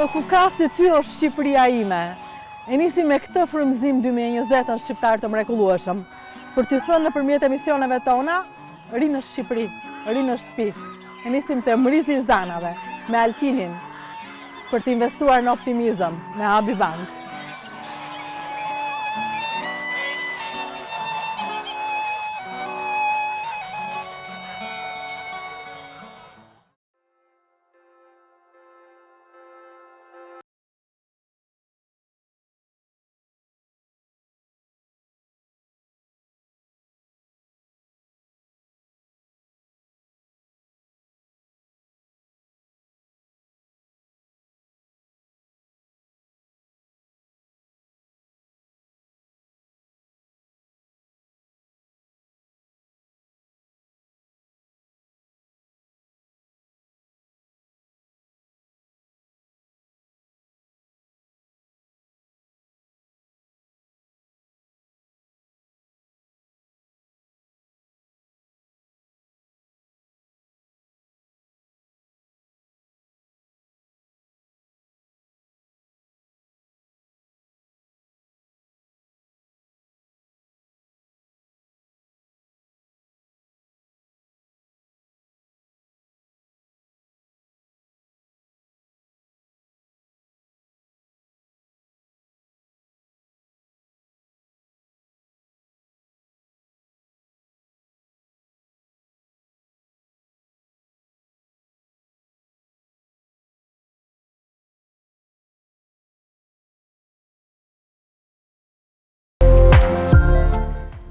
Po ku ka si ty është Shqipëria ime. E nisi me këtë frymëzim 2020-ën shqiptar të mrekullueshëm. Për t'ju thënë nëpërmjet emisioneve tona, ri në Shqipëri, ri në shtëpi. E nisim te Mrizi I Zanave me Altinin për të investuar në optimizëm me Habi Bank.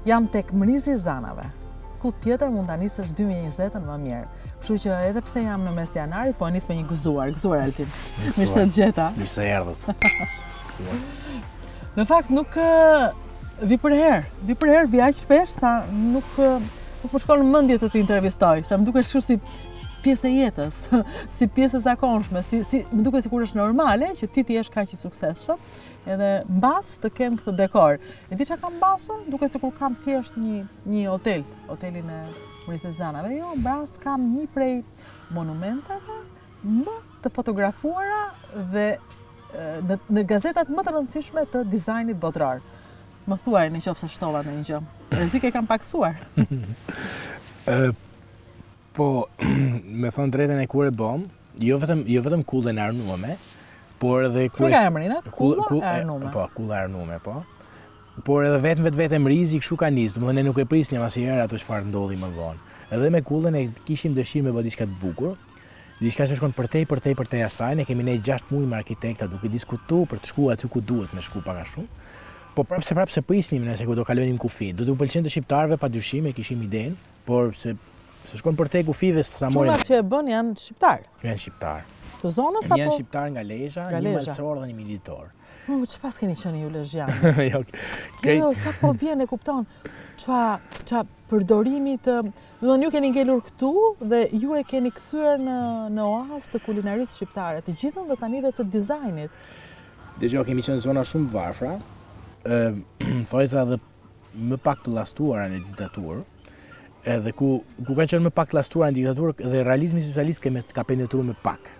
Jam tek Mrizi I Zanave. Ku tjetër mund ta nisësh 2020-ën më mirë. Kështu që edhe pse jam në mes të janarit, po nis me një gëzuar Altin. Mirë se të gjeta. Mirë se erdhët. Në fakt nuk vi për herë, vi aq shpesh sa nuk më shkon në mendje të intervistoj, sa më duket shumë si pjesë e jetës, si pjesë e zakonshme, më duket sikur është normale që ti jesh kaq I suksesshëm, edhe mbas të kem këtë dekor. E di çka kam mbasur? Duket sikur kam thjesht një hotelin e Mrizi I Zanave. Jo, mbas kam një prej monumentave më të fotografuara dhe në gazetat më të rëndësishme të dizajnit botuar. Më thuaj nëse shtova në një gjë. Rrezik e kam paksuar. Po, me thonë drejtën e kur e bëm, jo vetëm kullën e arnuame, por edhe kur ka emrin, kulla e arnuame. Po, kulla e arnuame, po. Por edhe vetë Mrizi kështu ka nisë, domethënë ne nuk e prisnim asnjëherë ato çfarë ndodhi më vonë. Edhe me kullën e kishim dëshirë me bë diçka të bukur, diçka që shkon përtej asaj, ne kemi ne 6 muaj me arkitekta duke diskutuar për të shkuar aty ku duhet me shku pak a shumë. Po prapse prisnim nëse ku do kalonim kufi. Do t'u pëlqente shqiptarëve padyshim e kishim idenë, por se shkon përtej kufive sa morin. Çfarë që e bën janë shqiptar? Janë shqiptar. Të zonës apo? Janë shqiptar nga Lezhe, një malcor dhe një militor. Çfarë keni qenë ju lezhianë? Jo, sa po vjen e kupton. Ç'a përdorimi të, domethënë ju keni ngelur këtu dhe ju e keni kthyer në oazë të kulinarisë shqiptare, të gjithën dhe tani dhe të dizajnit. Dëgjoj, kemi qenë zona shumë varfra, thojza dhe më pak të llastuara në diktaturë. Edhe ku kanë qenë më pak të llastuara në diktaturë dhe realizmi socialist ka penetruar më pak.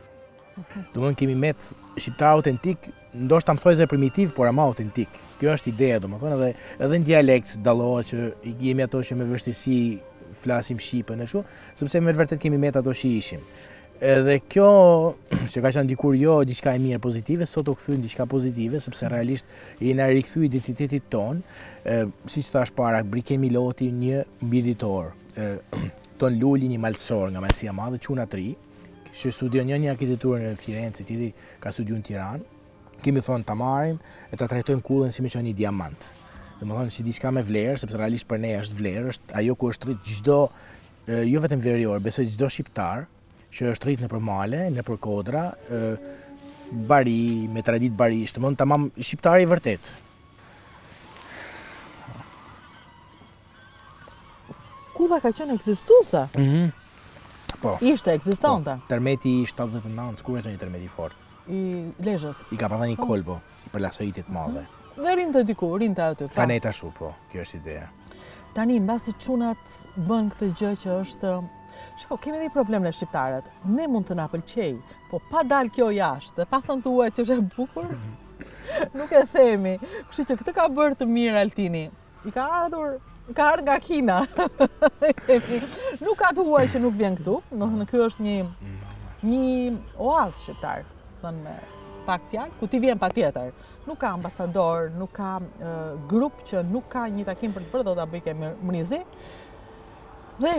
Domethënë kemi met shqiptar autentik, ndoshta më thojë primitiv, por ama autentik. Kjo është ideja, domethënë edhe në dialekt dallohet që jemi ato që me vështirësi flasim shqipen ashtu, sepse me vërtet kemi met ato që ishim. Edhe kjo që ka qenë dikur jo diçka e mirë pozitive, sot u kthyn diçka pozitive, sepse realisht jena rikthy identitetit ton, siç thash para, kemi loti një mbiditor, Ton Luli një malsor nga Malësia Madhe, çuna të ri, që studion një arkitekturën në Firenze, tjetri ka studiuar në Tiranë. Kemi thonë ta marrim e ta trajtojmë kullën si me qenë një diamant. Domethënë si diçka me vlerë, sepse realisht për ne është vlerë, është ajo ku është rrit çdo, jo vetëm verior, besoj çdo shqiptar që është rrit nëpër male, nëpër kodra, bari, me traditë barisht, domethënë tamam shqiptari I vërtet. Kulla ka qenë ekzistuese. Po. Ishte ekzistonte. Tërmeti I 79, kur është një tërmet I fortë? I Lezhës. I ka pasur një kolbo I përlasëritit të madhe. Dhe rinte diku, rinte aty. Planeta shu, po, kjo është ideja. Tani, mbasi çunat bën këtë gjë që është... Shiko, kemi një problem në shqiptarët. Ne mund të na pëlqej, po pa dal kjo jashtë, pa thënë tuaj që është e bukur, nuk e themi. Kështu që këtë ka bërë të mirë Altini. I ka ardhur nga Kina. Nuk ka të huaj që nuk vjen këtu, domethënë ky është një oazë shqiptar, thënë me pak fjalë, ku ti vjen patjetër. Nuk ka ambasador, nuk ka grup që nuk ka një takim për të bërë, do ta bëj ke Mrizi. Dhe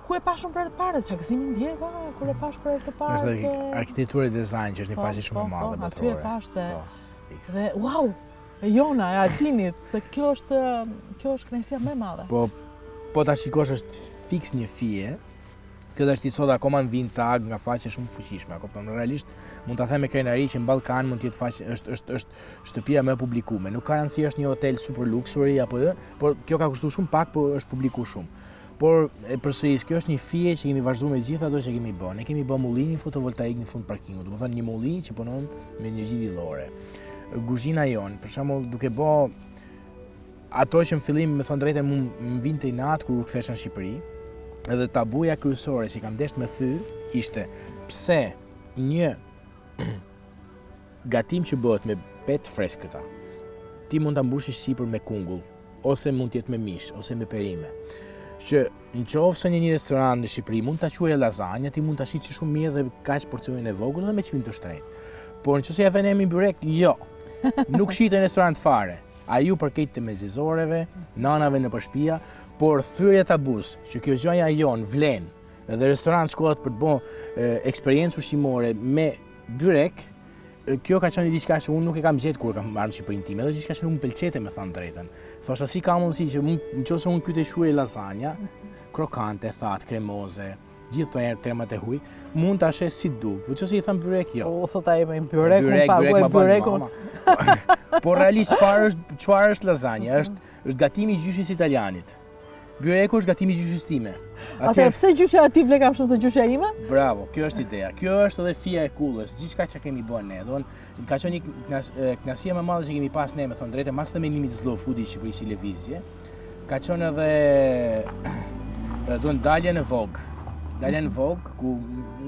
ku e pash për të parë, çka gëzimi ndjeva kur e pash për të parë. Është arkitektura e dizajn që është një faqe shumë e madhe botërore. Aty e pash dhe wow, e jona, e Altinit, se kjo është kënaqësia më e madhe. Po ta shikosh është fiks një fije. Kjo është i sot akoma në vin tag nga faqe shumë fuqishme, po realisht mund ta them me krenari që në Ballkan mund të jetë faqe është shtëpia më e publikuar. Nuk ka rëndësi është një hotel super luxury apo por kjo ka kushtuar shumë pak, po është publikuar shumë. Por përsëris kjo është një fije që kemi vazhduar me gjithë ato që kemi bërë. Ne kemi bërë mullini fotovoltaik në fund parkingut, domethënë një mullim që punon me energji diellore. Kuzhina jon, për shembull, duke bërë ato që në fillim me thënë drejtë më vinte i natë kur u kthesha në Shqipëri, edhe tabuja kryesore që kam desht me thy ishte pse një gatim që bëhet me petë freskëta, ti mund ta mbushish sipër me kungull, ose mund të jetë me mish, ose me perime. Që në qoftë se një restorant në Shqipëri mund ta quajë lazanja, ti mund ta shiçi shumë mirë dhe kaq porcionin e vogël dhe me çmim të shtrenjtë. Por nëse ja venemi byrek, jo. Nuk shitet në restorant fare. A ju përket të mezizoreve, nanave në përshpia, por thyrja tabus, që kjo gjëja jon vlen, edhe restorant shkohet për të bërë eksperiencë ushqimore me byrek, kjo ka qenë diçka që unë nuk e kam gjetur kur kam marrë në Shqipërinë time, edhe diçka që nuk më pëlqente me thënë drejtën. Thosha si ka mundësi që nëse unë kyte quaj lasagna, krokante, thatë, kremoze, gjithë këto kremat e huj, mund ta shes si du. Po nëse i them byrek, jo. O thot ai me byrek, unë paguaj byrekun. Po realisht çfarë është lasagna? Është gatimi i gjyshit italianit. Byreku është gatimi i gjyshit time. Atëherë pse gjysha aty vlen kam shumë se gjysha ime? Bravo, kjo është ideja. Kjo është edhe fija e kullës. Gjithçka që kemi bën ne, ka qenë një kënaqësi më e madhe që kemi pas ne, me thënë drejtë, mas themelimit të slow food i Shqipërisë si levizje. Ka qenë edhe dalja në Vogue. Dalja në Vogue ku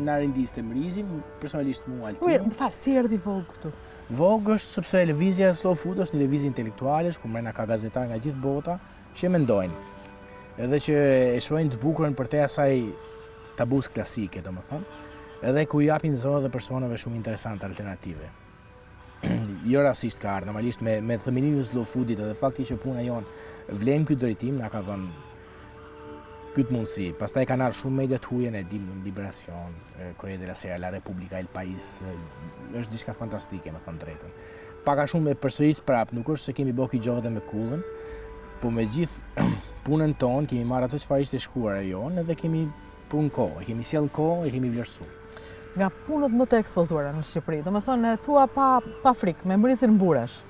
na rindiste Mrizin, personalisht mua Altin. Më fal, si erdhi Vogue këtu? Vogue është sepse levizja e slow food është një levizje intelektualesh ku mrena ka gazetar nga gjithë bota që mendojnë. Edhe që e shohin të bukurën për te asaj tabus klasike, domethënë, edhe ku japin zona dhe personave shumë interesante alternative. Jo rasisht ka ardhur, normalisht me themelimin e slow foodit edhe fakti që puna jon vlen ky drejtim na ka dhënë këtë mundësi. Pastaj kanë ardhur shumë media të huaja, ne dim Liberacion, Corriere della Sera, La Repubblica, El País, është diçka fantastike, me thënë drejtën. Pak a shumë e përsëris prap, nuk është se kemi bërë këto gjëra me kullën, po me gjithë punën tonë kemi marrë ato çfarë ishte shkruar ajo, edhe kemi punë kohë, kemi sjell kohë, e kemi vlerësuar. Nga punët më të ekspozuara në Shqipëri, domethënë thua pa frikë, me Mrizin mburesh.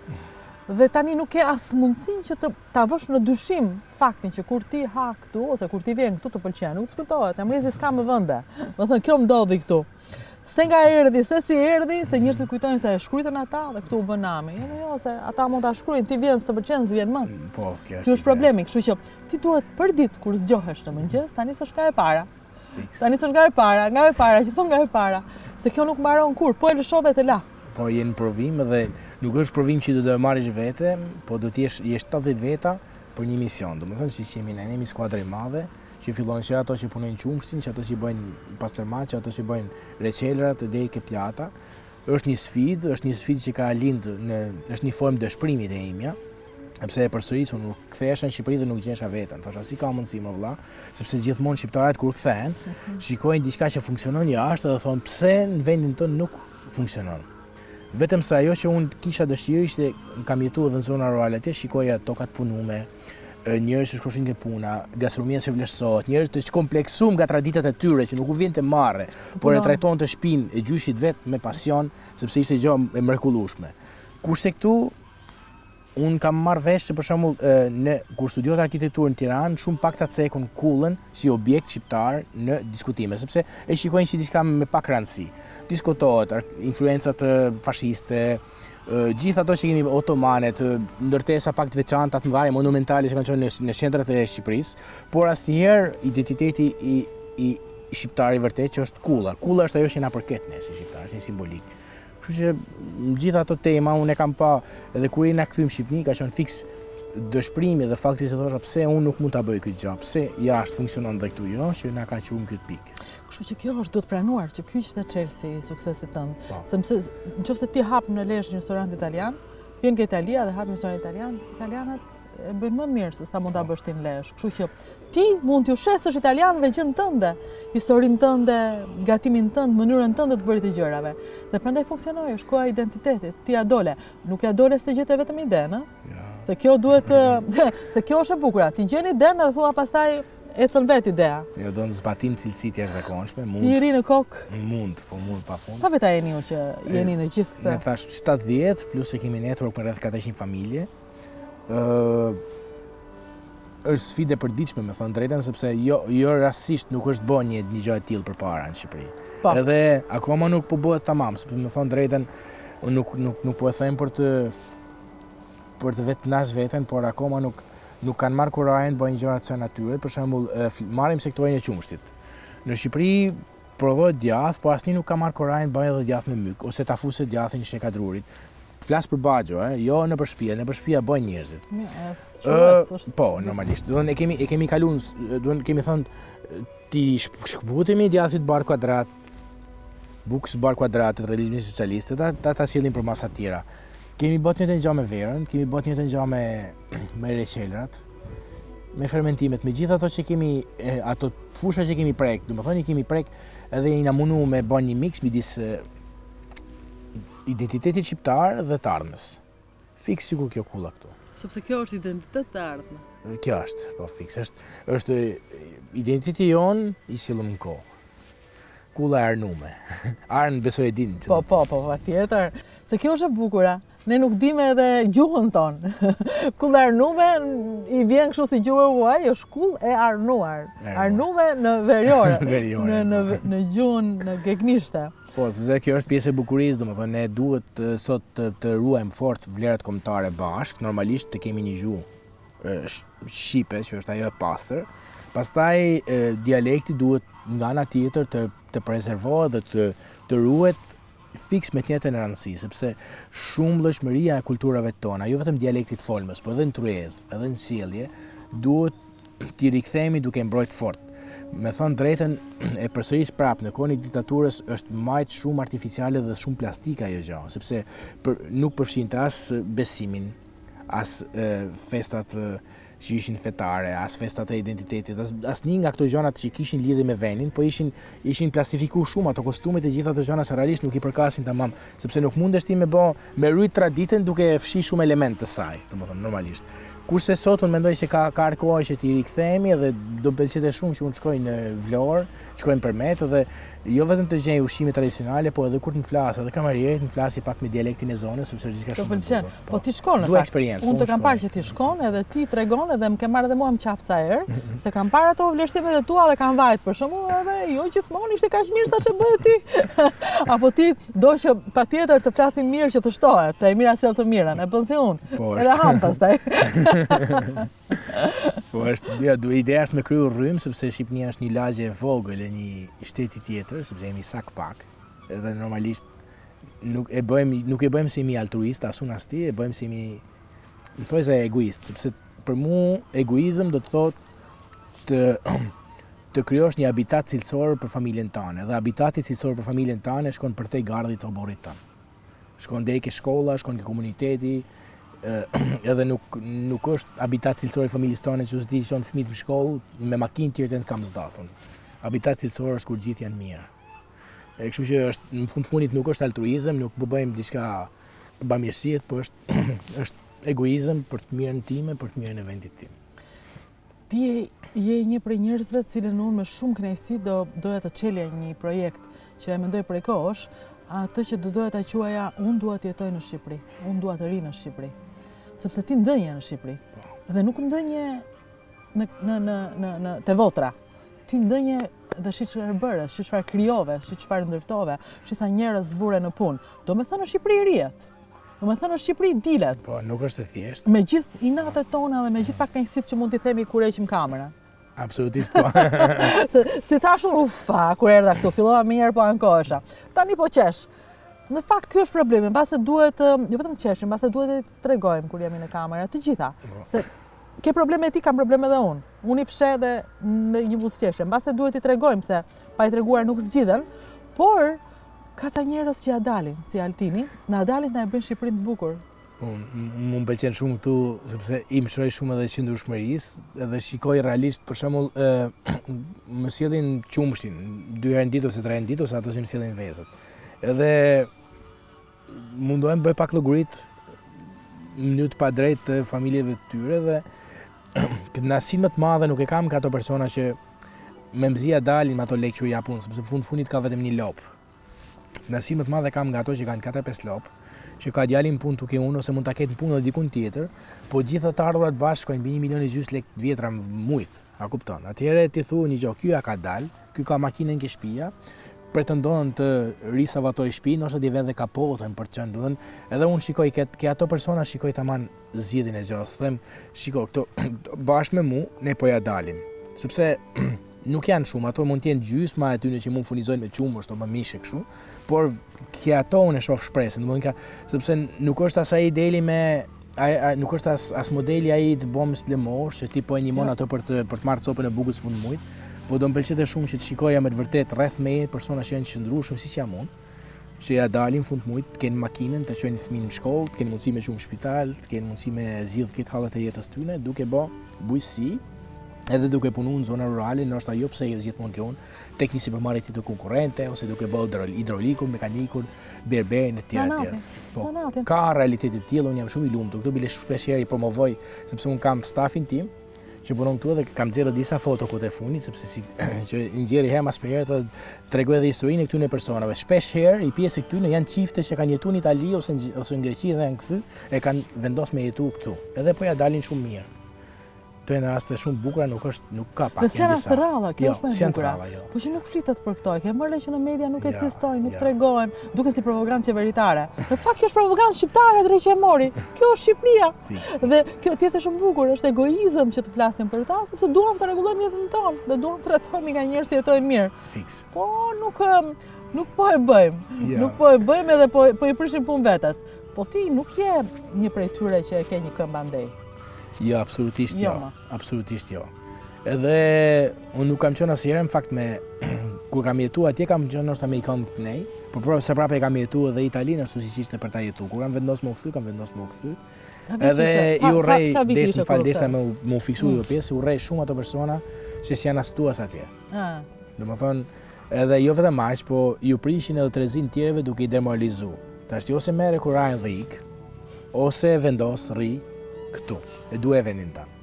Dhe tani nuk ke as mundësinë që ta vësh në dyshim faktin që kur ti ha këtu ose kur ti vjen këtu të pëlqen, nuk diskutohet, Mrizi s'ka më vende. Domethënë kjo ndodhi këtu. Se nga erdhi, se si erdhi, se njerëzit kujtojnë se e shkruajtën ata dhe këtu u bën nami. Jo, se ata mund ta shkruajnë, ti vjen s'të pëlqen, s'vjen më. Po, kjo është problemi, kështu që ti duhet për ditë kur zgjohesh në mëngjes, tani s'është ka e para. Tani s'është nga e para, që thon nga e para, se kjo nuk mbaron kur, po e lëshove të la. Po jenë provim edhe nuk është provim që do të marrësh vete, po do të jesh 70 veta për një mision. Domethënë siç jemi ne, jemi skuadrë e madhe, që fillojnë që ato që punojnë qumshtin, që ato që bëjnë pastërmat, që ato që bëjnë reçelrat deri ke pjata. Është një sfidë që ka lindë është një formë dëshpërimi te imja. Sepse e përsëris unë nuk kthehesha në Shqipëri dhe nuk gjesha veten. Thosha si ka mundësi më vëlla, sepse gjithmonë shqiptarët kur kthehen, shikojnë diçka që funksionon jashtë dhe thonë pse në vendin tonë nuk funksionon. Vetëm se ajo që unë kisha dëshirë ishte kam jetuar edhe në zona rurale atje, shikoja tokat punume, njerëz që shkoshin ke puna, gastronomia që vlerësohet, njerëz të kompleksuar nga traditat e tyre që nuk u vjen të marrë, por e trajtonte shtëpinë e gjyshit vet me pasion, sepse ishte gjë e mrekullueshme. Kurse këtu unë kam marrë vesh se për shembull kur studioj arkitekturën në Tiranë, shumë pak ta cekun kullën si objekt shqiptar në diskutime, sepse e shikojnë si diçka me pak rëndësi. Diskutohet influencat fashiste, gjithë ato që kemi otomanet, ndërtesa pak të veçanta, të mëdha, monumentale që kanë qenë në qendrat e Shqipërisë, por asnjëherë identiteti i shqiptarit vërtet që është kulla. Kulla është ajo që na përket ne si shqiptar, është një simbolik. Kështu që gjithë ato tema unë e kam pa edhe kur i na kthyem në Shqipëri ka qenë fiks dëshpërimi dhe fakti se thosha pse unë nuk mund ta bëj këtë gjë, pse jashtë funksionon dhe këtu jo, që na ka qumë këtë pikë. Kështu që kjo është duhet pranuar që ky ishte çelësi i suksesit tënd. Sepse nëse ti hap në Lezhe një restorant italian, vjen nga Italia dhe hap një restorant italian, italianët e bëjnë më mirë se sa mund ta bësh ti në Lezhë. Kështu që ti mund t'ju shesësh italianëve gjën tënde, historinë tënde, gatimin tënd, mënyrën tënde të bërit të gjërave. Dhe prandaj funksionoi, është koha e identitetit. Ti ja dole, nuk ja dole se gjetë vetëm idenë, se kjo duhet se kjo është e bukur. Ti gjen idenë dhe thua pastaj ecën vet idea. Jo, do në zbatim cilësi të jashtëzakonshme, mund. Ti ri në kokë. Mund pafund. Sa veta jeni ju që jeni në gjithë këtë? Ne thash 70 plus e kemi network për rreth 400 familje. Është sfidë e përditshme, me thënë drejtën, sepse jo rastisht nuk është bën një gjë e tillë përpara në Shqipëri. Edhe akoma nuk po bëhet tamam, sepse me thënë drejtën, unë nuk po e them për të vetë nash veten, por akoma nuk kanë marrë kurajin të bëjnë gjërat të natyrës. Për shembull, marrim sektorin e qumshtit. Në Shqipëri provohet djath, por asnjë nuk ka marrë kurajin të bëjë edhe djath me myk ose ta fusë djathin në shekadrurit. Flas për baxho, jo në përshpia bëjnë njerëzit. Po, normalisht. E kemi kaluar, kemi thënë ti shkputemi djathit bar kuadrat, bukës bar kuadrat të realizmit socialiste, ta sillin për masa të tjera. Kemi bërë një gjë me verën, kemi bërë një gjë me reqelrat, me fermentimet, me gjithë ato që kemi, ato fusha që kemi prek, domethënë kemi prek edhe na mundu me bën një mix midis identitetit shqiptar dhe të ardhmës. Fiks sikur kjo kulla këtu. Sepse kjo është identitet të ardhme. Kjo është, po fiks. Është identiteti jon i sjellur në kohë. Kulla e arnume. Arn besoj e din. Po, patjetër. Se kjo është e bukura. Ne nuk dimë edhe gjuhën tonë. Kulla e arnume i vjen kështu si gjuhë huaj, është kull e arnuar. Arnume në veriore. Në gjuhën në gegnishte. Po, sepse kjo është pjesë e bukurisë, domethënë ne duhet sot të ruajmë fort vlerat kombëtare bashkë, normalisht të kemi një gjuhë shqipe, që është ajo e pastër. Pastaj dialekti duhet nga ana tjetër të preservohet dhe të ruhet fiks me të njëjtën rëndësi, sepse shumë vlefshmëria e kulturave tona, jo vetëm dialektit folmës, por edhe në tryezë, edhe në sjellje, duhet t'i rikthehemi duke mbrojtur fort. Me thënë drejtën, e përsëris prapë, në kohën e diktaturës është majt shumë artificiale dhe shumë plastika ajo gjë, sepse nuk përfshinte as besimin, as festat që ishin fetare, as festat e identitetit, as një nga këto gjërat që kishin lidhje me vendin, po ishin plastifikuar shumë ato kostumet e gjitha ato gjëra që realisht nuk i përkasin tamam, sepse nuk mundesh ti me rrit traditën duke fshi shumë elemente të saj, domethënë normalisht. Kurse sot unë mendoj se ka kohë që t'i rikthehemi dhe do m'pëlqente shumë që unë shkoj në Vlorë, shkoj në Përmet dhe jo vetëm të gjej ushqime tradicionale, po edhe kur të flas, edhe kamarierit të flasi pak me dialektin e zonës, sepse është diçka shumë e bukur. Po ti shkon në fakt. Unë të kam parë që ti shkon edhe ti tregon edhe më ke marrë edhe mua më qafë ca herë, se kam parë ato vlerësimet e tua dhe kam vajt për shembull edhe jo gjithmonë ishte kaq mirë sa që bëhet ti. Apo ti do që patjetër të flasim mirë që të shtohet, se e mira sjell të mirën, e bën si unë. Edhe ham pastaj. Po ideja është me kryu rrym, sepse Shqipënia është një lagje e vogël e një shteti tjetër, sepse jemi sak pak, edhe normalisht nuk e bëjmë si jemi altruist, as unë as ti, e bëjmë si jemi, më thoj se egoist, sepse për mu egoizëm do të thotë të krijosh një habitat cilësor për familjen tënde, dhe habitati cilësor për familjen tënde shkon përtej gardhit të oborrit tënd. Shkon deri ke shkolla, shkon ke komuniteti, edhe nuk është habitat cilësor i familjes tonë që ti shon fëmijët në shkollë me makinë tjetër të kam zdathun. Habitat cilësor është kur gjithë janë mirë. Kështu që është në fundit nuk është altruizëm, nuk bëjmë diçka bamirësie, por është egoizëm për të mirën time, për të mirën e vendit tim. Ti je një prej njerëzve të cilën unë me shumë kënaqësi doja të çelja një projekt që e mendoj prej kohësh, atë që doja ta quaja unë dua të jetoj në Shqipëri, unë dua të ri në Shqipëri. sepse ti ndënje në Shqipëri. Dhe nuk ndënje te votra. Ti ndënje dhe shi çfarë bëre, shi çfarë krijove, shi çfarë ndërtove, shi sa njerëz vure në punë. Do me thënë në Shqipëri rihet. Do me thënë në Shqipëri dilet. Po, nuk është e thjeshtë. Me gjithë inatet tona dhe me gjithë pakënjësitë që mund t'i themi kur heqim kamerën. Absolutisht po. Si thash unë, kur erdha këtu, fillova mirë po ankohesha. Tani po qesh. Në fakt ky është problemi, mbase duhet, jo vetëm qeshim, mbase duhet të tregojmë kur jemi në kamerë, të gjitha. Se ke probleme ti, kam probleme dhe unë. Unë i fshe dhe në një buzëqeshje. Mbase duhet i tregojmë se pa i treguar nuk zgjidhen, por ka ca njerëz që ja dalin, si Altini, na dalin dhe e bëjnë Shqipërinë të bukur. Më pëlqen shumë këtu, sepse i më shoh shumë edhe qëndrueshmërisë, edhe shikoj realisht, për shembull, më sjellin qumshtin 2 herë në ditë ose 3 herë në ditë, ose ato që më sjellin vezët. Edhe mundohem bëj pak llogurit në mënyrë të padrejtë të familjeve të tyre dhe kënaqësinë më të madhe nuk e kam nga ato persona që me mbzia dalin me ato lekë që u japun, sepse fundit ka vetëm një lop. Kënaqësinë më të madhe kam nga ato që kanë 4-5 lop, që ka djalin punë tuke unë ose mund ta ketë në punë dikun tjetër, po gjithë ata ardhurat bashkë shkojnë mbi 1,5 milion lekë vjetra mujt, a kupton? Atëherë ti thu një gjë, ky ja ka dal, ky ka makinën ke shtëpia, pretendon të risavatoj shtëpinë, ose di vende kapotën për të qenë duan. Edhe unë shikoj ke ato persona, shikoj tamam zgjidhjen e gjës. Them, shikoj këto bashkë me mua, ne po ja dalim. Sepse nuk janë shumë, ato mund të jenë gjysma e tyre që mund furnizojnë me qumë, ose me mishe kështu, por ke ato unë e shoh shpresën, sepse nuk është asaj ideali me nuk është as modeli ai të bomës lemosh, që ti po e njimon ato për të marrë copën e bukës fund mujt. Po do më pëlqente shumë që të shikoja me të vërtet rreth me persona që janë të qëndrueshëm siç jam unë, që ja dalin fund mujt, të kenë makinën, të çojnë fëmijën në shkollë, të kenë mundësi me qumë në spital, të kenë mundësi me zgjidh këtë hallet e jetës tyre, duke bë bujqësi, edhe duke punuar në zona rurale, ndoshta jo pse jo gjithmonë ke unë tek një supermarket të konkurrente, ose duke bë hidrolikun, mekanikun, berberin e tjerë. Po, ka realitete të tilla, unë jam shumë i lumtur. Këtu bile shpesh herë i promovoj, sepse unë kam stafin tim që punon këtu dhe kam nxjerrë disa foto këtë e fundit, sepse që nxjerrë herë pas herë të tregoj edhe historinë e këtyre personave. Shpesh herë i pjesë këtyre janë çifte që kanë jetuar në Itali ose në Greqi dhe janë kthy e kanë vendosur me jetu këtu. Edhe po ja dalin shumë mirë. Këto janë raste shumë bukura, nuk ka pak. Dhe janë raste rralla, kjo është më e bukur. Po që nuk flitet për këto, ke marrë që në media nuk ekzistojnë, nuk tregohen, duket si propagandë qeveritare. Në fakt kjo është propagandë shqiptare drejt që e mori. Kjo është Shqipëria. Dhe kjo tjetër shumë bukur, është egoizëm që të flasim për ta, sepse duam të rregullojmë jetën tonë dhe duam të trajtojmë nga njerëz që jetojnë mirë. Fiks. Po nuk po e bëjmë. Nuk po e bëjmë edhe po i prishim punë vetes. Po ti nuk je një prej tyre që e ke një këmbë andej. Jo, absolutisht jo. Absolutisht jo. Edhe unë nuk kam qenë asnjëherë në fakt kur kam jetuar atje kam qenë ndoshta me i këmbë të nej, por se prapë kam jetuar edhe Italinë ashtu siç ishte për ta jetuar. Kur kam vendosur më u kthy, Edhe i urrej desha më u fiksu jo pjesë, urrej shumë ato persona që janë astuas atje. Domethënë, edhe jo vetëm aq, po ju prishin edhe trezin tjerëve duke i demoralizuar. Tash ose merre kurajin dhe ik, ose vendos rri këtu, e due vendin tanë.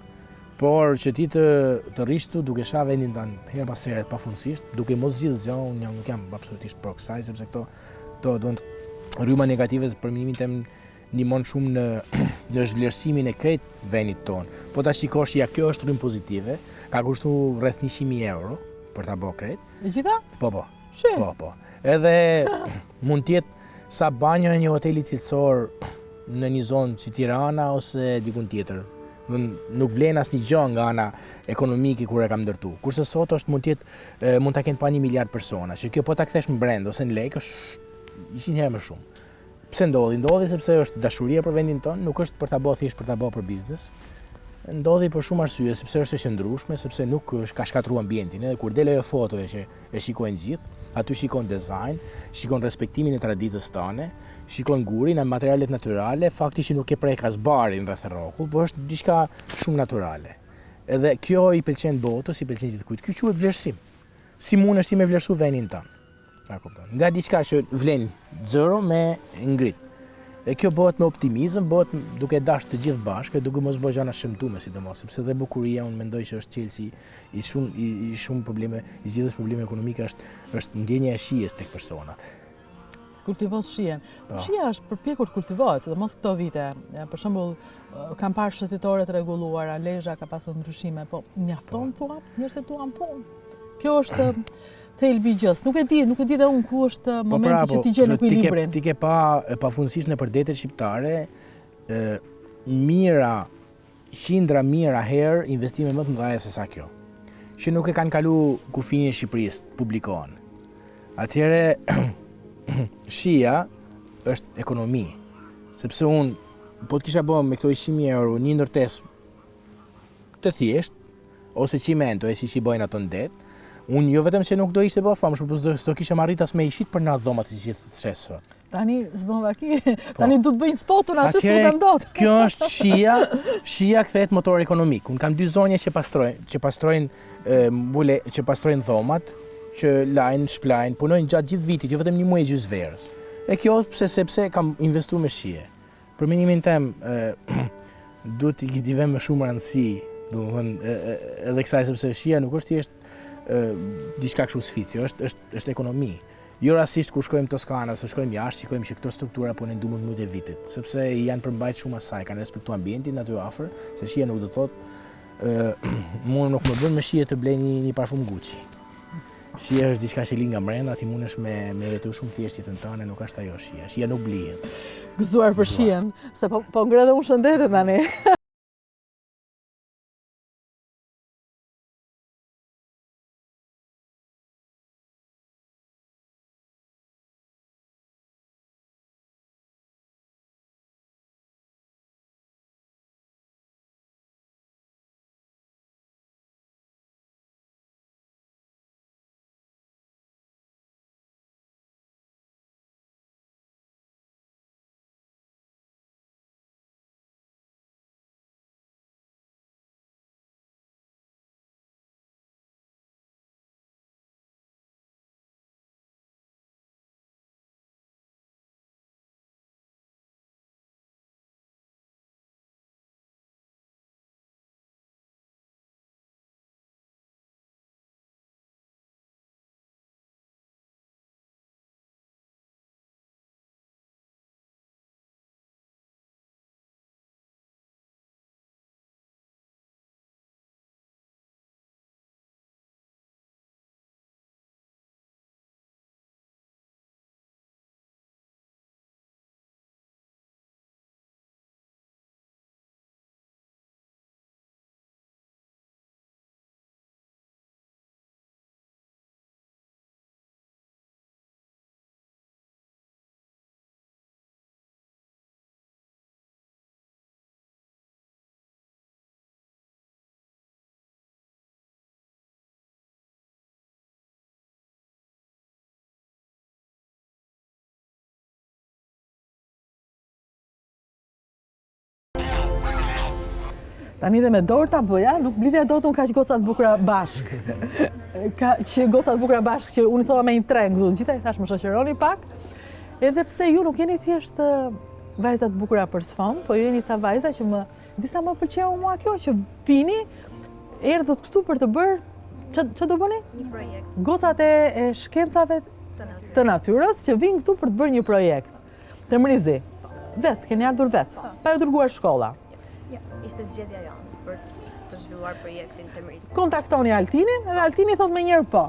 Por që ti të rish këtu duke shah vendin tanë herë pas here pafundësisht, duke mos zgjidhur gjë, unë nuk jam absolutisht pro kësaj, sepse këto duan rryma negative për minimin tem ndihmon shumë në zhvlerësimin e krejt vendit tonë. Po ta shikosh, ja kjo është rrymë pozitive, ka kushtuar rreth 100.000 euro për ta bërë krejt. E gjitha? Po. Po. Edhe mund të jetë sa banjo e një hoteli cilësor në një zonë si Tirana ose dikun tjetër. Nuk vlen asnjë gjë nga ana ekonomike kur e kam ndërtu. Kurse sot mund ta kenë pa 1 miliard persona, që kjo po ta kthesh në brand ose në lekë është 100 herë më shumë. Pse ndodhi? Ndodhi sepse është dashuria për vendin tonë, nuk është për ta bërë thjesht për ta bërë për biznes. Ndodhi për shumë arsye, sepse është e qëndrueshme, sepse nuk ka shkatruar ambientin. Edhe kur del ajo foto që e shikojnë gjithë, aty shikon dizajn, shikon respektimin e traditës tonë, shikon gurin e materialet natyrale, fakti që nuk e prek as barin rreth rrokull, por është diçka shumë natyrale. Edhe kjo i pëlqen botës, i pëlqen gjithkujt. Ky quhet vlerësim. Si mundesh ti me vlerësu vendin tënd? A kupton? Nga diçka që vlen zero me ngrit. E kjo bëhet me optimizëm, bëhet duke dashur të gjithë bashkë, duke mos bërë gjëra shëmtuese sidomos, sepse dhe bukuria unë mendoj që është cilësi i shumë probleme, i zgjidhjes probleme ekonomike është ndjenja e shijes tek personat. kultivos shijen. Shija është përpjekur të kultivohet, sidomos këto vite. Për shembull, kam parë shëtitore të rregulluara, Lezhe ka pasur ndryshime, po mjafton thua, njerëzit duan punë. Kjo është thelbi i gjës. Nuk e di dhe unë ku është momenti që ti gjen ekuilibrin. Ti ke pafundësisht në përdetet shqiptare qindra mijëra herë investime më të mëdha se sa kjo, që nuk e kanë kalu kufinë e Shqipërisë publikohen. Atëherë shija është ekonomi, sepse unë po të kisha bërë me këto 100.000 euro një ndërtesë të thjesht, ose qimento e si që i bojnë ato në det, unë jo vetëm që nuk do ishte bërë famë, por s'do kisha marrit as me i shit për në atë dhomat që gjithë të shesë. Tani s'bën vaki, tani du të bëjnë spotun aty s'u ndot. Kjo është shija kthehet motor ekonomik. Unë kam 2 zonje që pastrojnë dhomat, që lajnë, shplajnë, punojnë gjatë gjithë vitit, jo vetëm një muaj gjysmë verës. E kjo sepse kam investuar me shije. Për mendimin tem, duhet t'i vëmë më shumë rëndësi, domethënë edhe kësaj sepse shija nuk është thjesht diçka kështu sficio, është ekonomi. Jo rastisht kur shkojmë Toskana, se shkojmë jashtë, shikojmë që këto struktura punojnë 12 muaj e vitit, sepse janë përmbajtur shumë asaj, kanë respektuar ambientin aty afër, se shija nuk do thotë mua nuk më bën me shije të blej një parfum Gucci. Shija është diçka që li nga brenda, ti mundesh me jetu shumë thjesht jetën tënde, nuk është ajo shija. Shija nuk blihet. Gëzuar për shijen, se po ngre dhe unë shëndetet tani. Tani dhe me dorë ta bëja, nuk blidhja dot unë kaq goca të bukura bashk. Që goca të bukura bashk që unë thova me një treng, gjithaj thash më shoqëroni pak. Edhe pse ju nuk jeni thjesht vajza të bukura për sfond, po ju jeni ca vajza që disa më pëlqeu mua kjo që vini, erdhët këtu për të bërë ç'a do bëni? Një projekt. Gocat e shkencave të natyrës që vinë këtu për të bërë një projekt. Të Mrizi. Keni ardhur vet, pa ju dërguar shkolla. Ja, ishte zgjedhja jonë për të zhvilluar projektin të Mrizi. Kontaktoni Altinin, edhe Altini thot me njerë po.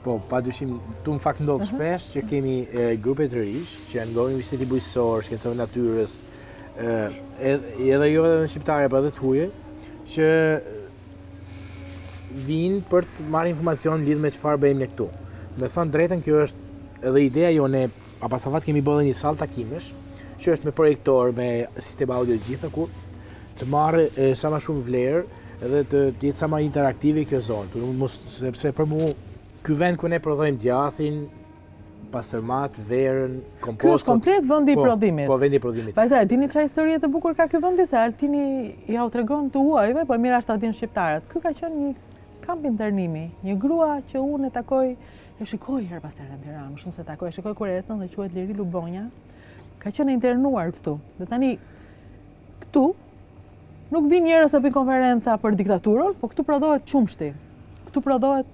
Po, padyshim, tu në fakt ndodh shpesh që kemi grupe të rish, që janë nga Universiteti Bujqësor, shkencave natyrës, edhe jo vetëm shqiptare, por edhe të huaj, që vinë për të marrë informacion lidh me çfarë bëjmë ne këtu. Me thënë drejtën, kjo është edhe ideja jone, pasafat kemi bërë një sallë takimesh, që është me projektor, me sistem audio të gjitha ku të marrë sa më shumë vlerë edhe të jetë sa më interaktive kjo zonë. Sepse për mua ky vend ku ne prodhojmë djathin, pastërmat, verën, kompostot. Ky është komplet vendi i prodhimit. Po, vendi i prodhimit. Vajza, e dini çfarë histori të bukur ka ky vendi, se Altini ja u tregon të huajve, po mirë ashtu ta dinë shqiptarët. Ky ka qenë një kamp internimi, një grua që unë e takoj, e shikoj her pas here në Tiranë, më shumë se takoj, e shikoj kur ecën dhe quhet Liri Lubonja. Ka qenë internuar këtu. Dhe tani këtu nuk vinë njerëz të bëjnë konferenca për diktaturën, po këtu prodhohet qumshti. Këtu prodhohet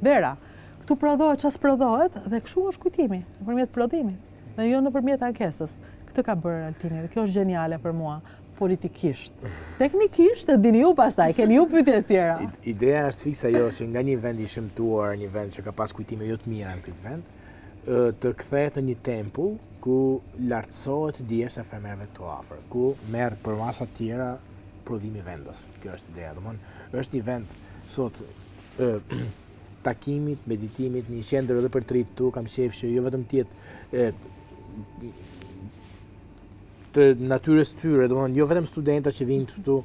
vera. Këtu prodhohet çfarë prodhohet dhe kështu është kujtimi nëpërmjet prodhimit. dhe jo nëpërmjet ankesës. Këtë ka bërë Altini dhe kjo është geniale për mua, politikisht. Teknikisht e dini ju pastaj, keni ju pyetje të tjera. Ideja është fiksa jo që nga një vend i shëmtuar, një vend që ka pas kujtime jo të mira në këtë vend, të kthehet në një tempull ku lartësohet djersa e fermerëve këtu afër, ku merr për masa të tjera prodhimi vendës. Kjo është ideja. Domthonë është një vend sot takimit, meditimit, një qendër edhe për të rit këtu, kam qejf që jo vetëm të jetë të natyrës tyre, domthonë jo vetëm studenta që vinë këtu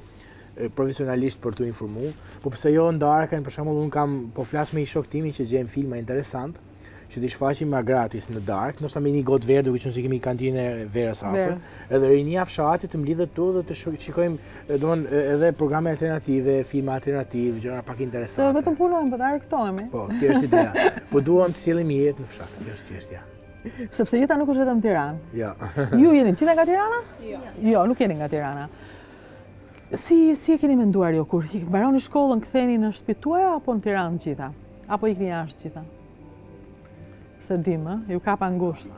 profesionalisht për të informuar, po pse jo ndarken, për shembull un po flas me një shok timi që gjejmë filma interesant, që t'i shfaqim gratis në darkë, ndoshta me një gotë verë, duke qenë se kemi kantinë verës afër. Edhe rinia fshati të mlidhet tu dhe të shikojmë domthonë edhe programe alternative, filma alternativ, gjëra pak interesante. Se vetëm punojmë, po ta arktohemi. Po, kjo është ideja. Po duam të sjellim jetë në fshat, kjo është çështja. Sepse jeta nuk është vetëm Tiranë. Jo. Ju jeni gjithë nga Tirana? Jo. Jo, nuk jeni nga Tirana. Si e keni menduar jo kur mbaroni shkollën, ktheni në shtëpitë tuaja apo në Tiranë gjitha? Apo ikni jashtë gjitha? Se dim, ju kap angusht.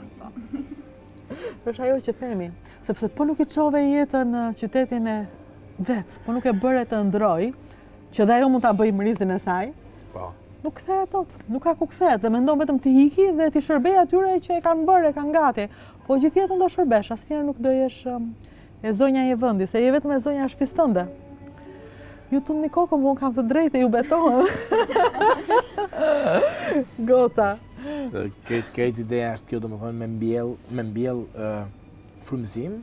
Është ajo që themi, sepse po nuk i çove jetën në qytetin e vet, po nuk e bëre të ndroj, që dhe ajo mund ta bëjë Mrizin e saj. Po. Nuk kthehet dot, nuk ka ku kthehet, dhe mendon vetëm të hiki dhe të shërbej atyre që e kanë bërë, e kanë gati. Po gjithë jetën do shërbesh, asnjëherë nuk do jesh e zonja e vendit, se je vetëm e zonja e shtëpisë tënde. Ju tullni kokën, po unë kam të drejtë, ju betohem. Gota. Këtë ideja është kjo, domethënë me mbjell frymëzim,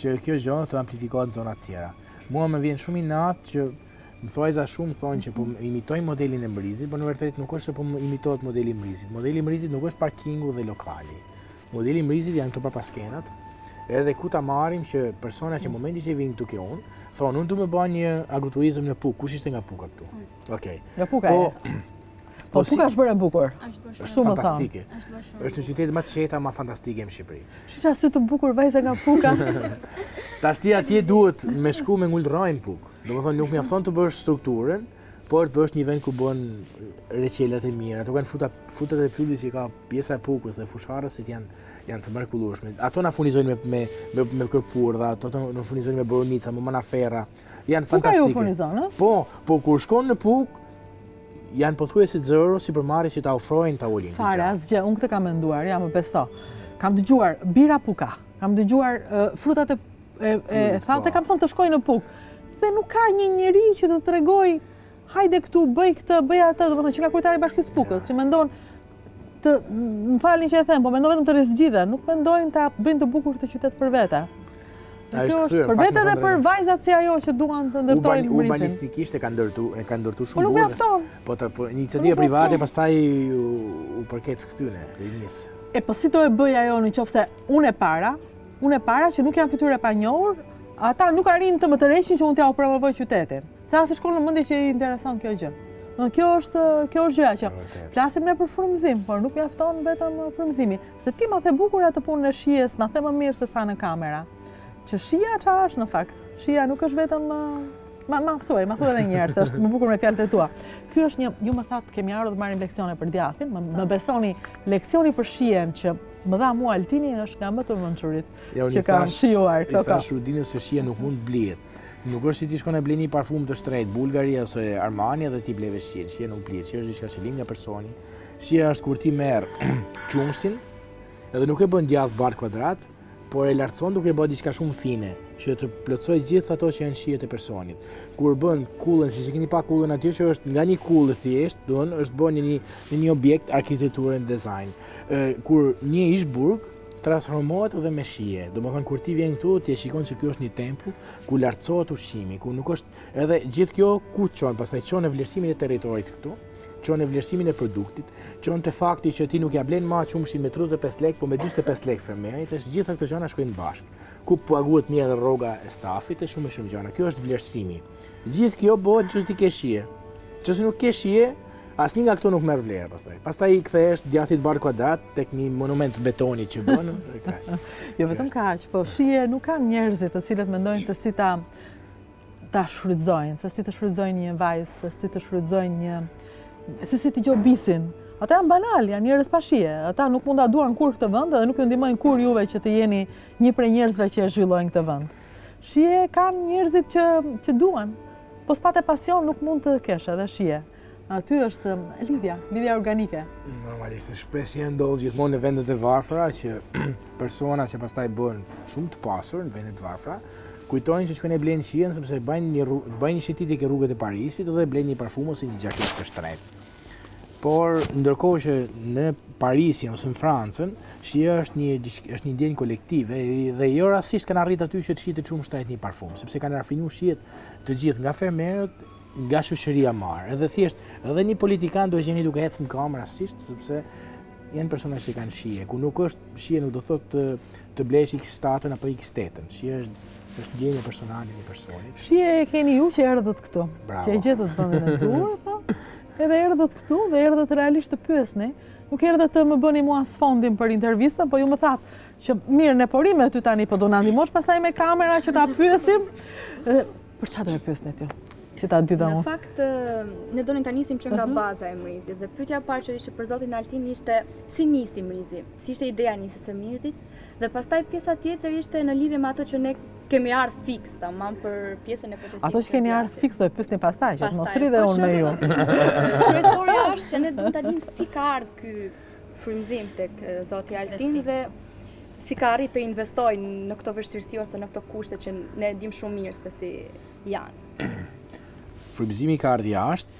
që kjo gjë të amplifikohet në zona të tjera. Mua më vjen shumë i natë që më thojza shumë thonë që po imitojnë modelin e Mrizit, por në vërtet nuk është se po imitohet modeli i Mrizit. Modeli i Mrizit nuk është parkingu dhe lokali. Modeli i Mrizit janë këto parapaskenat, edhe ku ta marrim që persona që në momenti që vinë këtu ke unë, thonë unë du me bëj një agroturizëm në Puk. Kush ishte nga Puka këtu? Okej. Nga Puka e. Po Puka është bërë e bukur. Është fantastike. Është një qytet më të qeta, më fantastike në Shqipëri. Shiqa sy të bukur vajza nga Puka. Tash ti atje duhet me shku me ngulrojnë Puk. Domethënë nuk mjafton të bësh strukturën, por të bësh një vend ku bën reqelat e mira. Ato kanë futet e pyllit që ka pjesa e Pukës dhe fusharësit janë të mrekullueshme. Ato na furnizojnë me kërpurdha, ato na furnizojnë me boronica, me manaferra. Janë fantastike. Puka ju furnizon, ë? Po kur shkon në Puk, janë pothuajse zero supermarket që ta ofrojnë tavolinë. Fare, asgjë, unë këtë kam menduar, ja më beso. Kam dëgjuar bira Puka, kam dëgjuar frutat e thatë, kam thënë të shkoj në Puk. Dhe nuk ka një njeri që të tregoj, hajde këtu, bëj këtë, bëj atë, domethënë që ka kryetari i Bashkisë Pukës, që mendon të, më falni që e them, po mendon vetëm të rizgjidhen, nuk mendojnë ta bëjnë të bukur këtë qytet për vete. Kjo është për vete dhe për vajzat si ajo që duan të ndërtojnë Mrizin. Urbanistikisht e ka ndërtu shumë. Po nuk mjafton. Po iniciativa private pastaj u përket këtyne, rinjis. E po si do e bëj ajo nëse unë e para që nuk jam fytyrë e panjohur, ata nuk arrin të më tërheqin që unë t'ja u promovoj qytetin. Se as i shkon në mendje që i intereson kjo gjë. Kjo është gjëja që flasim ne për frymëzim, por nuk mjafton vetëm frymëzimi. Se ti ma the bukur atë punën e shijes, ma the më mirë se sa në kamera. Që shija çfarë është në fakt? Shija nuk është vetëm ma thuaj edhe një herë, se është më bukur me fjalët e tua. Ky është ju më thatë kemi ardhur të marrim leksione për djathin, më besoni leksioni për shijen që më dha mua Altini është nga më të mençurit që kam shijuar këto. I thash Rudinës se shija nuk mund blihet. Nuk është si ti shkon e ble një parfum të shtrenjtë Bulgari ose Armani dhe ti bleve shijen. Shija nuk blihet, shija është diçka që vjen nga personi. Shija është kur ti merr çumsin, edhe nuk e bën djath bar kuadrat, por e lartëson duke bërë diçka shumë fine, që të plotësoj gjithë ato që janë shijet e personit. Kur bën kullën, siç e keni pa kullën atje që është nga një kullë thjesht, është bën në një objekt arkitekture dhe dizajn. Kur një ishburg transformohet edhe me shije. Domethënë kur ti vjen këtu, ti e shikon se ky është një tempull ku lartësohet ushqimi, ku nuk është edhe gjithë kjo ku çon, pastaj çon në vlerësimin e territorit këtu, çon në vlerësimin e produktit, çon te fakti që ti nuk ja blen më çumshin me 35 lekë, po me 45 lekë fermerit, është gjitha këto gjëra shkojnë bashkë. Ku paguhet mirë edhe rroga e stafit e shumë gjëra. Kjo është vlerësimi. Gjithë kjo bëhet që ti ke shije. Nëse nuk ke shije, asnjë nga këto nuk merr vlerë pastaj. Pastaj i kthehesh djathit bar kuadrat tek një monument betoni që bën, kaq. Jo vetëm kaq, po shije nuk kanë njerëzit të cilët mendojnë se si ta shfrytëzojnë, se si të shfrytëzojnë një vajzë, se si të shfrytëzojnë si t'i gjobisin. Ata janë banal, janë njerëz pa shije. Ata nuk mund ta duan kur këtë vend dhe nuk ju ndihmojnë kur juve që të jeni një prej njerëzve që e zhvillojnë këtë vend. Shije kanë njerëzit që duan. Po s'pate pasion nuk mund të kesh edhe shije. Aty është lidhja organike. Normalisht, shpesh ndodh gjithmonë në vendet e varfra që persona që pastaj bëhen shumë të pasur në vendet e varfra, kujtojnë që shkojnë e blejnë shijen sepse bëjnë një shititje ke rrugët e Parisit dhe blejnë një parfum ose një xhaketë të shtrenjtë. Por ndërkohë që në Parisin ose në Francën, shija është një ndjenjë kolektive dhe jo rastësisht kanë arritur aty që të shitet shumë shtrenjtë një parfum, sepse kanë rafinuar shijet të gjithë nga fermerët, nga shoqëria marë. Edhe thjesht, edhe një politikan duhet qenë duke ecë në kamë rastësisht, sepse janë persona që kanë shije, ku nuk është shije nuk do thotë të blesh x-statën apo x-tetën. Shije është ndjenjë personale një personi. Shije e keni ju që erdhët këtu, që e gjetët vendin e dur, po edhe erdhët këtu dhe erdhët realisht të pyesni. Nuk erdhët të më bëni mua sfondin për intervistën, po ju më thatë që mirë në porime ty tani, po do na ndihmosh pastaj me kamera që ta pyesim. Për çfarë do e pyesni ti? Që ta di Në fakt, ne donin ta nisim që nga baza e Mrizit dhe pyetja e parë që ishte për zotin Altin ishte si nisi Mrizi, si ishte ideja nisës së Mrizit dhe pastaj pjesa tjetër ishte në lidhje me ato që ne kemi ardhur fiks tamam për pjesën e procestit. Ato që keni ardhur fiks do e pyesni pastaj, që mos rridhe unë me ju. Kryesorja është që ne duam ta dimë si ka ardhur ky frymëzim tek zoti Altin dhe si ka arritur të investojë në këto vështirësi ose në këto kushte që ne dim shumë mirë se si janë. Frymëzimi ka ardhur jashtë,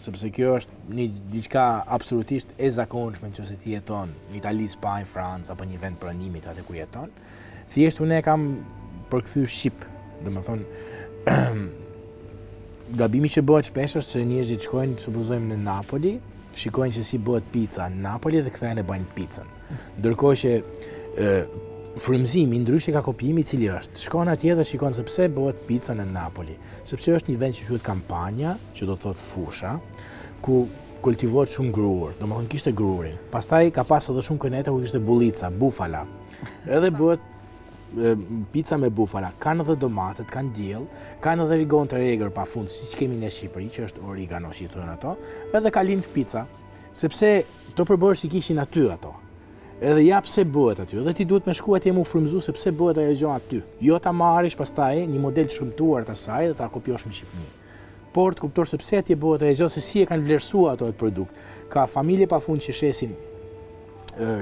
sepse kjo është një diçka absolutisht e zakonshme nëse ti jeton në Itali, Spanjë, Francë apo një vend pranimit atë ku jeton. Thjesht unë kam përkthy shqip, domethënë gabimi që bëhet shpesh është se njerëzit shkojnë, supozojmë në Napoli, shikojnë që si bëhet pica në Napoli dhe kthehen e bëjnë picën. Ndërkohë që frymëzimi ndryshe ka kopijimi i cili është. Shkon atje dhe shikon se pse bëhet pica në Napoli. Sepse është një vend që quhet Kampanja, që do të thotë fusha, ku kultivohet shumë gruar, domethënë kishte grurin. Pastaj ka pas edhe shumë kënete ku kishte bullica, bufala. Edhe bëhet pica me bufala. Kanë edhe domatet, kanë diell, kanë edhe rigon të regër pafund, siç kemi në Shqipëri, që është origano, që i thonë ato, edhe ka lind pica, sepse to përbërës i kishin aty ato. Edhe ja pse bëhet aty, edhe ti duhet me shku atje mu frymëzu se pse bëhet ajo gjë aty. Jo ta marrish pastaj një model të shëmtuar të asaj dhe ta kopjosh në Shqipëri. Por të kuptosh se pse atje bëhet ajo gjë, se si e kanë vlerësuar ato produkt. Ka familje pafund që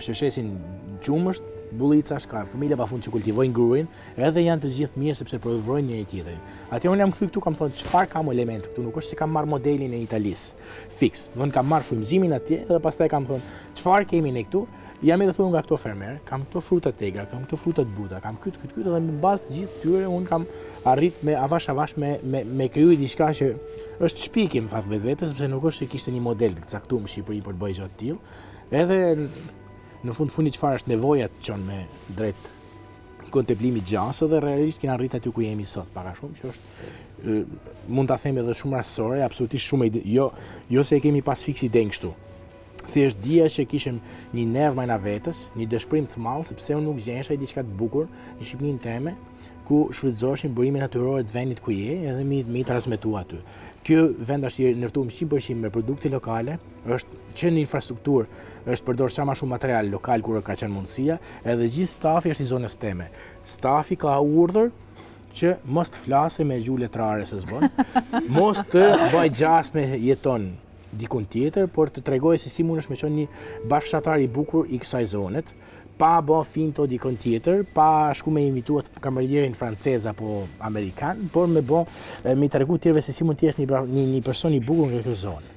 shesin gjumësht, bullicash, ka familje pafund që kultivojnë grurin, edhe janë të gjithë mirë sepse prodhojnë njëri tjetrin. Atje unë jam kthy këtu kam thonë çfarë kam element këtu, nuk është se kam marr modelin e Italisë fix. Unë kam marr frymëzimin atje dhe pastaj kam thonë çfarë kemi ne këtu. Jam i rrethuar nga këto fermer, kam këto fruta tegra, kam këto fruta të buta, kam kyt dhe në bazë të gjithë tyre unë kam arrit me avash me kriju diçka që është shpikim fat vetë sepse nuk është se kishte një model të caktuar në Shqipëri për të bërë gjë të tillë. Edhe në fundi çfarë është nevoja të çon me drejt kontemplimit gjasë dhe realisht kemi arrit aty ku jemi sot, pak a shumë që është mund ta them edhe shumë rastësore, absolutisht shumë jo se e kemi pas fiksi ide kështu. Thjesht dia që kishim një nerv më na vetës, një dëshpërim të madh sepse unë nuk gjenja diçka të bukur në Shqipërinë teme ku shfrytëzoheshin burimin natyror të vendit ku je edhe mi transmetua aty. Ky vend është i ndërtuar 100% me produkte lokale, është që në infrastrukturë është përdorur sa më shumë material lokal kur ka qenë mundësia, edhe gjithë stafi është i zonës teme. Stafi ka urdhër që mos të flasë me gjuhë letrare se s'bën, mos të bëj gjasme jeton dikun tjetër, por të tregoj se si mundesh me qenë një bashkëfshatar i bukur i kësaj zonet, pa bë finto dikun tjetër, pa shku me invituar kamerierin francez apo amerikan, por me tregu tjerëve se si mund të jesh një person i bukur nga kjo zonë.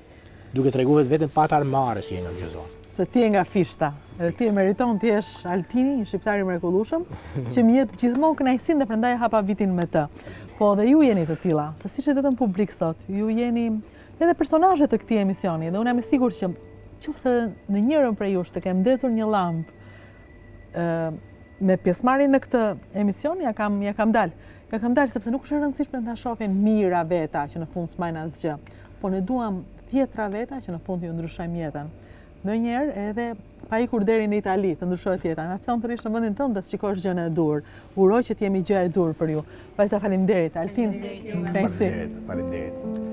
Duke treguar vetëm pa të armarrësh nga kjo zonë. Se ti je nga Fishta, edhe ti meriton të jesh Altini, një shqiptar i mrekullueshëm, që më jep gjithmonë kënaqësinë dhe prandaj hapa vitin me të. Po dhe ju jeni të tilla, se siç e vetëm publik sot, ju jeni edhe personazhe të këtij emisioni dhe unë jam i sigurt që qofse në njërin prej jush të kem ndezur një llampë me pjesëmarrjen në këtë emision ja kam dalë. Ja kam dalë sepse nuk është e rëndësishme ta shohin mira veta që në fund s'majnë asgjë, po ne duam pjetra veta që në fund ju ndryshojmë jetën. Ndonjëherë edhe pa ikur deri në Itali të ndryshohet jeta. Na thon të rish në vendin tënd dhe të shikosh gjën e dur. Uroj që të jemi gjë e dur për ju. Vajza faleminderit, Altin. Faleminderit.